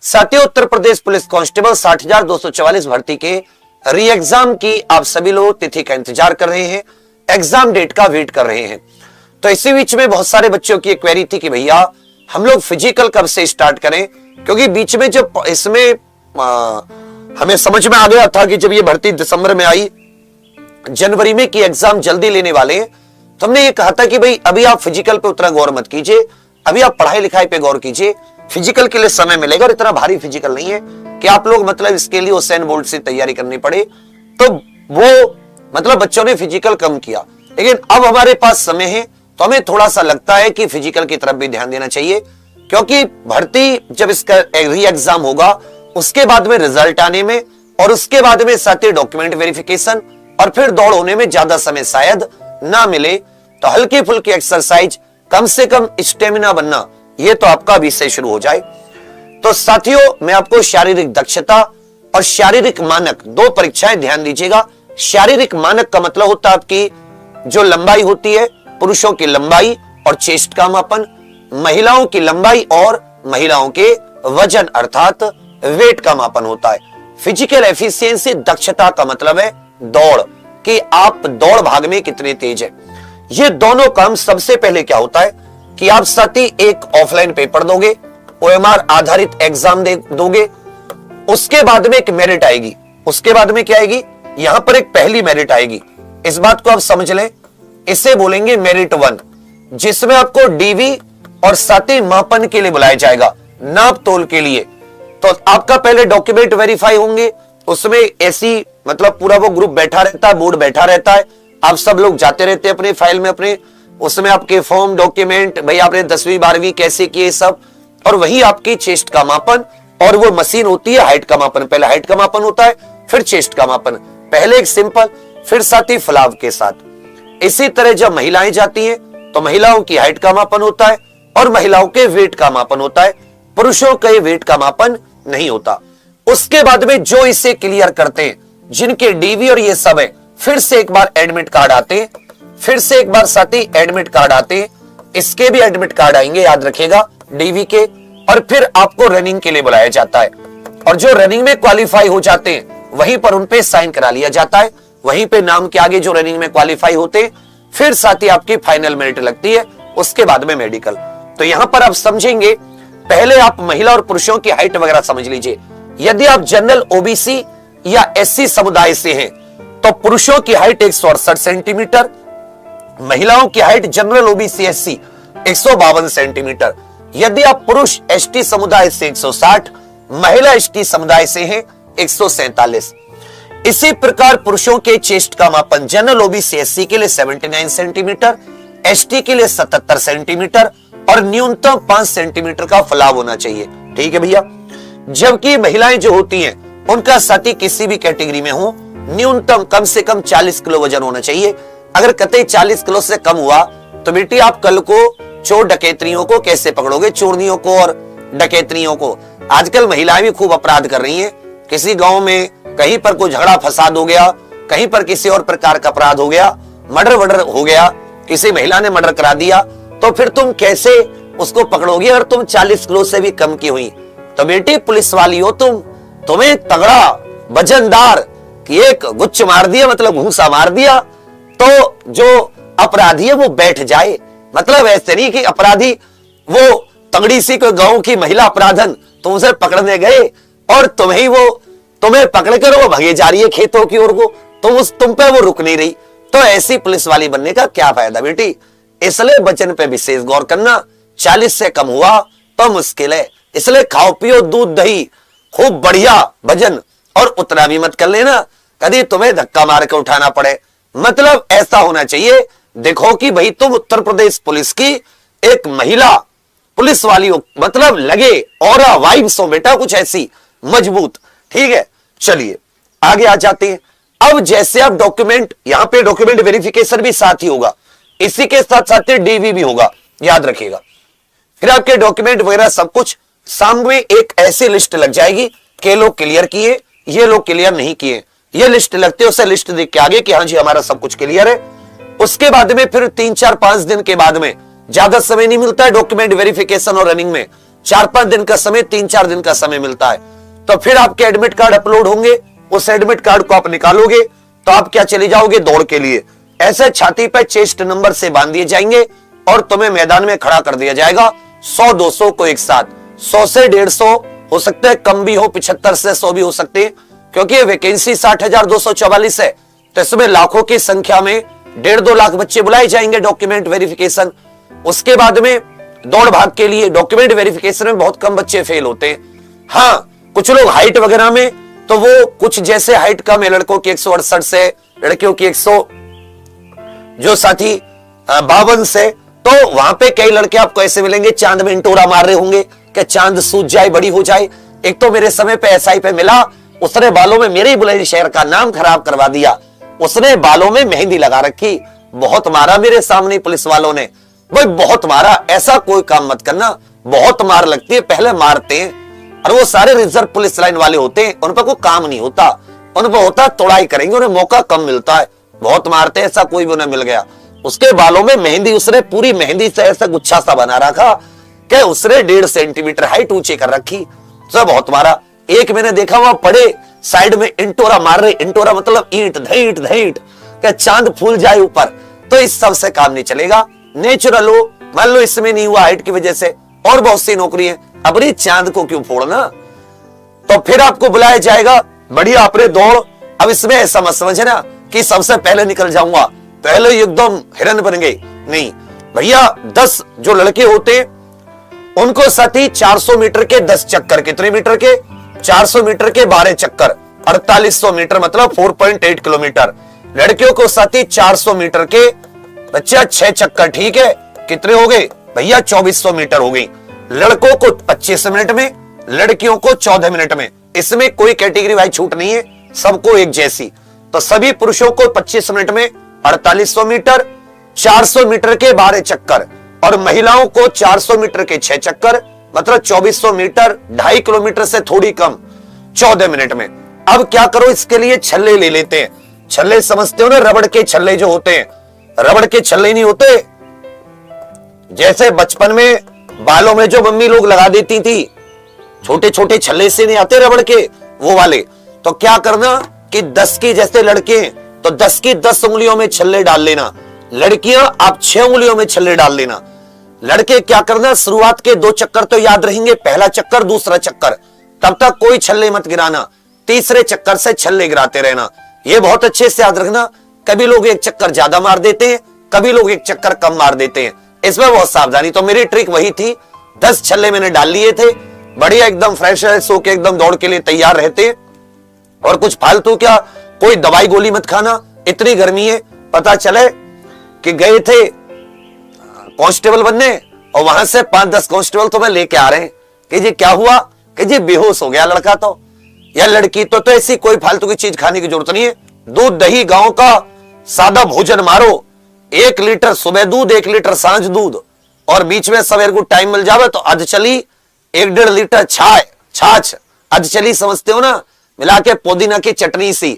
साथियों, Uttar Pradesh police constable 60,244 भर्ती के री एग्जाम की आप सभी लोग तिथि का इंतजार कर रहे हैं, एग्जाम डेट का वेट कर रहे हैं। तो इसी बीच में बहुत सारे बच्चों की एक क्वेरी थी कि भैया हम लोग फिजिकल कब से स्टार्ट करें, क्योंकि बीच में जब इसमें हमें समझ में आ गया था कि जब ये भर्ती दिसंबर में आई, जनवरी में की एग्जाम जल्दी लेने वाले हैं, तो हमने ये कहा था कि भाई अभी आप फिजिकल पे उतना गौर मत कीजिए, अभी आप पढ़ाई लिखाई पे गौर कीजिए, फिजिकल के लिए समय मिलेगा और इतना भारी फिजिकल नहीं है कि आप लोग मतलब इसके लिए हुसैन बोल्ट से तैयारी करनी पड़े। तो वो मतलब बच्चों ने फिजिकल कम किया, लेकिन अब हमारे पास समय है तो हमें थोड़ा सा लगता है कि फिजिकल की तरफ भी ध्यान देना चाहिए, क्योंकि भर्ती जब इसका री एग्जाम होगा उसके बाद में रिजल्ट आने में और उसके बाद में साथ ही डॉक्यूमेंट वेरिफिकेशन और फिर दौड़ होने में ज्यादा समय शायद ना मिले। तो हल्की फुल्की एक्सरसाइज, कम से कम स्टेमिना बनना, ये तो आपका अभी से शुरू हो जाए। तो साथियों, मैं आपको शारीरिक दक्षता और शारीरिक मानक दो परीक्षाएं ध्यान दीजिएगा। शारीरिक मानक का मतलब होता है आपकी जो लंबाई होती है, पुरुषों की लंबाई और चेस्ट का मापन, महिलाओं की लंबाई और महिलाओं के वजन अर्थात वेट का मापन होता है। फिजिकल एफिशिएंसी दक्षता का मतलब है दौड़, कि आप दौड़ भाग में कितने तेज है। ये दोनों काम सबसे पहले क्या होता है कि आप साथी एक ऑफलाइन पेपर दोगे, ओएमआर आधारित एग्जाम दोगे, उसके बाद में एक मेरिट आएगी। उसके बाद में क्या आएगी, यहां पर एक पहली मेरिट आएगी। इस बात को आप समझ लें, इसे बोलेंगे मेरिट 1, जिसमें आपको डीवी और साथ ही मापन के लिए बुलाया जाएगा, नाप तोल के लिए। तो आपका पहले डॉक्यूमेंट वेरीफाई होंगे, उसमें ऐसी मतलब पूरा वो ग्रुप बैठा रहता है, बोर्ड बैठा रहता है, आप सब लोग जाते रहते हैं अपने फाइल में अपने, उसमें आपके फॉर्म डॉक्यूमेंट, भाई आपने 10वीं 12वीं कैसे किए सब, और वही आपकी चेस्ट का मापन, और वो मशीन होती है हाइट का मापन। पहले हाइट का मापन होता है, फिर चेस्ट का मापन, पहले एक सिंपल, फिर साथ ही फलाव के साथ। इसी तरह जब महिलाएं जाती हैं तो महिलाओं की हाइट का मापन होता है और महिलाओं के वेट का मापन होता है, पुरुषों के वेट का मापन नहीं होता। उसके बाद में जो इसे क्लियर करते हैं, जिनके डीवी और ये सब है, फिर से एक बार एडमिट कार्ड आते हैं, फिर से एक बार साथ ही एडमिट कार्ड आते हैं, इसके भी एडमिट कार्ड आएंगे, याद रखिएगा, डीवी के, और फिर आपको रनिंग के लिए बुलाया जाता है। और जो रनिंग में क्वालिफाई हो जाते हैं वहीं पर उन पे साइन करा लिया जाता है, वहीं पे नाम के आगे जो रनिंग में क्वालिफाई होते हैं, फिर साथ ही आपकी फाइनल मेरिट लगती है, उसके बाद में मेडिकल। तो यहां पर आप समझेंगे, पहले आप महिला और पुरुषों की हाइट वगैरह समझ लीजिए। यदि आप जनरल ओबीसी या एससी समुदाय से हैं तो पुरुषों की हाइट 168 सेंटीमीटर, महिलाओं की height general OBC SC 152 centimetre. यदि आप पुरुष एसटी समुदाय से 160, महिला एसटी समुदाय से हैं 147। इसी प्रकार पुरुषों के चेस्ट का मापन जनरल ओबीसी एससी के लिए 79 सेंटीमीटर, एसटी के लिए 77 सेंटीमीटर और न्यूनतम 5 सेंटीमीटर का फलाव होना चाहिए। ठीक है भैया। जबकि महिलाएं जो होती हैं उनका साथी किसी भी कैटेगरी में हो, न्यूनतम कम से कम 40 किलो वजन होना चाहिए। अगर कतई 40 किलो से कम हुआ तो बेटी आप कल को चोर डकैतियों को कैसे पकड़ोगे, चोरनियों को और डकैतियों को। आजकल महिलाएं भी खूब अपराध कर रही हैं। किसी गांव में कहीं पर कोई झगड़ा फसाद हो गया, कहीं पर किसी और प्रकार का अपराध हो गया, मर्डर हो गया, किसी महिला ने मर्डर करा दिया, तो फिर तुम कैसे उसको पकड़ोगे अगर तुम 40 किलो से भी कम की हुई। तो बेटी पुलिस वाली हो तुम्हें तगड़ा वजनदार कि एक गुच्छ मार दिया मतलब घूसा मार दिया तो जो अपराधी है वो बैठ जाए। मतलब ऐसे नहीं कि अपराधी वो तगड़ी सी कोई गांव की महिला अपराधन तुम उसे पकड़ने गए और तुम्हें पकड़कर वो भगे जा रही है खेतों की ओर को, तुम पे वो रुक नहीं रही। तो ऐसी पुलिस वाली बनने का क्या फायदा बेटी। इसलिए वजन पे विशेष गौर करना। 40 से कम हुआ तो मुश्किल है, इसलिए खाओ पियो दूध दही खूब बढ़िया वजन, और उतना भी मत कर लेना कभी तुम्हें धक्का मार के उठाना पड़े। मतलब ऐसा होना चाहिए, देखो कि भाई तुम उत्तर प्रदेश पुलिस की एक महिला पुलिस वाली हो, मतलब लगे और वाइब्स हो बेटा कुछ ऐसी मजबूत। ठीक है, चलिए आगे आ जाते हैं। अब जैसे आप डॉक्यूमेंट, यहां पे डॉक्यूमेंट वेरिफिकेशन भी साथ ही होगा, इसी के साथ साथ डीवी भी होगा, याद रखिएगा। फिर आपके डॉक्यूमेंट वगैरह सब कुछ सामने एक ऐसी लिस्ट लग जाएगी कि लोग क्लियर किए, ये लोग क्लियर नहीं किए, ये लिस्ट लगते उसे लिस्ट देख के आगे कि हाँ जी हमारा सब कुछ क्लियर है। उसके बाद में फिर 3 4 5 दिन के बाद में, ज्यादा समय नहीं मिलता है डॉक्यूमेंट वेरिफिकेशन और रनिंग में, 4-5 दिन का समय, 3-4 दिन का समय मिलता है। तो फिर आपके एडमिट कार्ड अपलोड होंगे, उस एडमिट कार्ड को आप निकालोगे तो आप क्या चले जाओगे दौड़ के लिए। ऐसे छाती पे चेस्ट नंबर से बांध दिए जाएंगे और तुम्हें मैदान में खड़ा कर दिया जाएगा। 100-200 को एक साथ, 100 से 150 हो सकते हैं, कम भी हो, 75 से 100 भी हो सकते हैं, क्योंकि ये वैकेंसी 60,244 है। तो इसमें लाखों की संख्या में 1.5-2 लाख बच्चे बुलाए जाएंगे डॉक्यूमेंट वेरिफिकेशन। उसके बाद में दौड़ भाग के लिए डॉक्यूमेंट वेरिफिकेशन में बहुत कम बच्चे फेल होते हैं। हाँ, कुछ लोग हाइट वगैरह में, तो वो कुछ जैसे हाइट कम है, लड़कों की 168 से, लड़कियों की 100 जो साथी 52 से, तो वहां पे कई लड़के आपको ऐसे मिलेंगे चांद में इंटोरा मार रहे होंगे कि चांद सूझ जाए, बड़ी हो जाए। एक तो मेरे समय पे एसआई पे मिला, उसने बालों में मेरे बुलंदशहर का नाम खराब करवा दिया। उसने बालों में मेहंदी लगा रखी, बहुत मारा मेरे सामने पुलिस वालों ने, भाई बहुत मारा। ऐसा कोई काम मत करना, बहुत मार लगती है, पहले मारते हैं। और वो सारे रिजर्व पुलिस लाइन वाले होते हैं, उन पर कोई काम नहीं होता, उन पर होता तोड़ाई करेंगे, उन्हें मौका कम मिलता है, बहुत मारते हैं। ऐसा कोई भी उन्हें मिल गया। उसके बालों में मेहंदी, उसने पूरी मेहंदी से ऐसा गुच्छा सा बना रखा कि उसने 1.5 सेंटीमीटर हाइट ऊंची कर रखी, सब बहुत मारा। एक मैंने देखा वहां पड़े साइड में इंटोरा मार रहे, इंटोरा मतलब ईंट धईट धईट कि चांद फूल जाए ऊपर। तो इस सब से काम नहीं चलेगा। नेचुरल हो, मान लो इसमें नहीं हुआ हाइट की वजह से, और बहुत सी नौकरी है, अपनी चांद को क्यों फोड़ना। तो फिर आपको बुलाया जाएगा, बढ़िया आपने दौड़। अब इसमें ऐसा मत समझना कि सबसे पहले निकल जाऊंगा, पहले एकदम हिरन बन गए, नहीं भैया। 10 जो लड़के होते हैं उनको साथी 400 मीटर के 10 चक्कर, कितने मीटर के? 400 मीटर के 12 चक्कर, 4800 मीटर मतलब 4.8 किलोमीटर। लड़कियों को साथी 400 मीटर के बच्चा 6 चक्कर, ठीक है, कितने हो गए भैया? 2400 मीटर हो गई। लड़कों को 25 मिनट में, लड़कियों को 14 मिनट में। इसमें कोई कैटेगरी वाइज छूट नहीं है, सबको एक जैसी। तो सभी पुरुषों को 25 मिनट में 4800 मीटर, 400 मीटर के 12 चक्कर, और महिलाओं को 400 मीटर के 6 चक्कर मतलब 2400 मीटर, 2.5 किलोमीटर से थोड़ी कम, 14 मिनट में। अब क्या करो, इसके लिए छल्ले ले लेते हैं। छल्ले समझते हो ना, रबड़ के छल्ले जो होते हैं, रबड़ के छल्ले नहीं होते जैसे बचपन में बालों में जो मम्मी लोग लगा देती थी, छोटे छोटे छल्ले से नहीं आते रबड़ के, वो वाले। तो क्या करना कि 10 की जैसे लड़के तो 10 की 10 उंगलियों में छल्ले डाल लेना, लड़कियां आप 6 उंगलियों में छल्ले डाल लेना। लड़के क्या करना, शुरुआत के 2 चक्कर तो याद रहेंगे, पहला चक्कर दूसरा चक्कर, तब तक कोई छल्ले मत गिराना, तीसरे चक्कर से छल्ले गिराते रहना। ये बहुत अच्छे से याद रखना। कभी लोग एक चक्कर ज्यादा मार देते हैं, कभी लोग एक चक्कर कम मार देते हैं, इसमें बहुत सावधानी। तो मेरी ट्रिक वही थी, 10 छल्ले मैंने डाल लिए थे, बढ़िया एकदम फ्रेश सो के एकदम दौड़ के लिए तैयार रहते। और कुछ फालतू क्या, कोई दवाई गोली मत खाना, इतनी गर्मी है। पता चले कि गए थे कांस्टेबल बनने और वहां से 5-10 कांस्टेबल तो मैं लेके आ रहे हैं कि जी क्या हुआ, कि जी बेहोश हो गया लड़का तो या लड़की। तो ऐसी कोई फालतू की चीज खाने की जरूरत नहीं है। दूध दही गांव का सादा भोजन मारो, 1 लीटर सुबह दूध, 1 लीटर सांझ दूध, और बीच में सवेर को टाइम मिल जावे तो अध चली 1-1.5 लीटर छाछ अध चली, समझते हो ना, मिला के पुदीना की चटनी सी,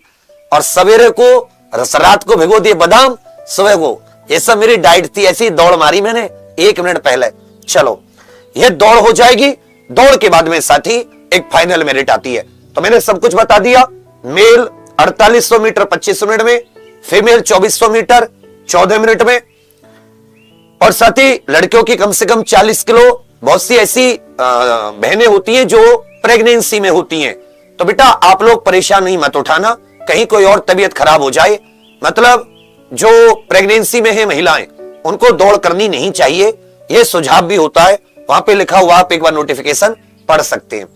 और सवेरे को रात को भिगो दिए बादाम, सुबह को। ये सब मेरी डाइट थी, ऐसी दौड़ मारी मैंने 1 मिनट पहले। चलो ये दौड़ हो जाएगी। दौड़ के बाद में साथी एक फाइनल मेरिट आती है। तो मैंने सब कुछ बता दिया। मेल 4800 मीटर 25 मिनट में, फीमेल 2400 मीटर 14 मिनट में, और साथ ही लड़कियों की कम से कम 40 किलो। बहुत सी ऐसी बहनें होती हैं जो प्रेगनेंसी में होती हैं, तो बेटा आप लोग परेशान नहीं मत उठाना, कहीं कोई और तबीयत खराब हो जाए। मतलब जो प्रेगनेंसी में है महिलाएं, उनको दौड़ करनी नहीं चाहिए, यह सुझाव भी होता है, वहां पे लिखा हुआ, आप एक बार नोटिफिकेशन पढ़ सकते हैं।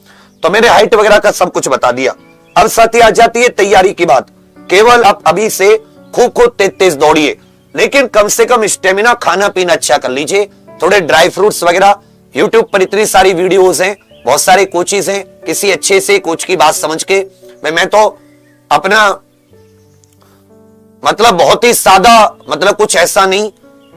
तो मैंने हाइट वगैरह का सब कुछ बता दिया। अब साथी आ जाती है तैयारी की बात। केवल आप अभी से खूब तेज दौड़िए, लेकिन कम से कम स्टेमिना, खाना पीना अच्छा कर लीजिए, थोड़े ड्राई फ्रूट्स वगैरह। यूट्यूब पर इतनी सारी वीडियोस हैं, बहुत सारे कोचेस हैं, किसी अच्छे से कोच की बात समझ के। मैं तो अपना मतलब बहुत ही सादा, मतलब कुछ ऐसा नहीं,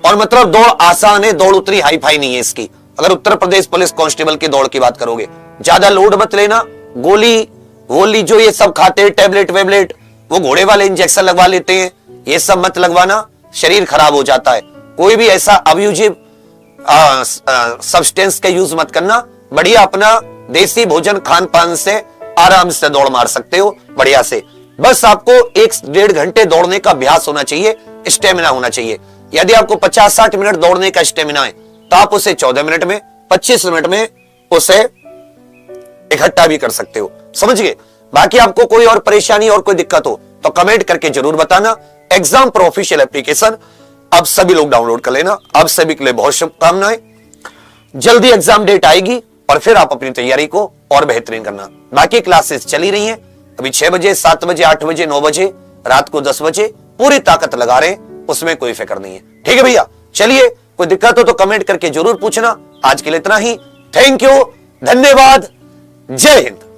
और मतलब दौड़ आसान है, दौड़ उतनी हाई फाई नहीं है इसकी। अगर उत्तर प्रदेश पुलिस कांस्टेबल की दौड़ की बात करोगे, ज्यादा लोड मत लेना। गोली वोली जो ये सब खाते हैं, टैबलेट वेबलेट, वो घोड़े वाले इंजेक्शन लगवा लेते हैं, ये सब मत लगवाना, शरीर खराब हो जाता है। कोई भी ऐसा अब्यूजिव सब्सटेंस का यूज मत करना, बढ़िया अपना देसी भोजन खान पान से आराम से दौड़ मार सकते हो बढ़िया से। बस आपको 1-1.5 घंटे दौड़ने का अभ्यास होना चाहिए, स्टेमिना होना चाहिए। यदि आपको 50-60 मिनट दौड़ने का स्टेमिना है तो आप उसे 14 मिनट में, 25 मिनट में उसे इकट्ठा भी कर सकते हो। समझ गए? बाकी आपको कोई और परेशानी और कोई दिक्कत हो तो कमेंट करके जरूर बताना। एग्जाम प्रो ऑफिशियल एप्लीकेशन अब सभी लोग डाउनलोड कर लेना। अब सभी के लिए बहुत शुभकामनाएं। जल्दी एग्जाम डेट आएगी और फिर आप अपनी तैयारी को और बेहतरीन करना। बाकी क्लासेस चली रही हैं, अभी 6 बजे, 7 बजे, 8 बजे, 9 बजे, रात को 10 बजे पूरी ताकत लगा रहे हैं, उसमें कोई फिक्र नहीं है। ठीक है भैया, चलिए कोई दिक्कत हो तो कमेंट करके जरूर पूछना। आज के लिए इतना ही। थैंक यू, धन्यवाद, जय हिंद।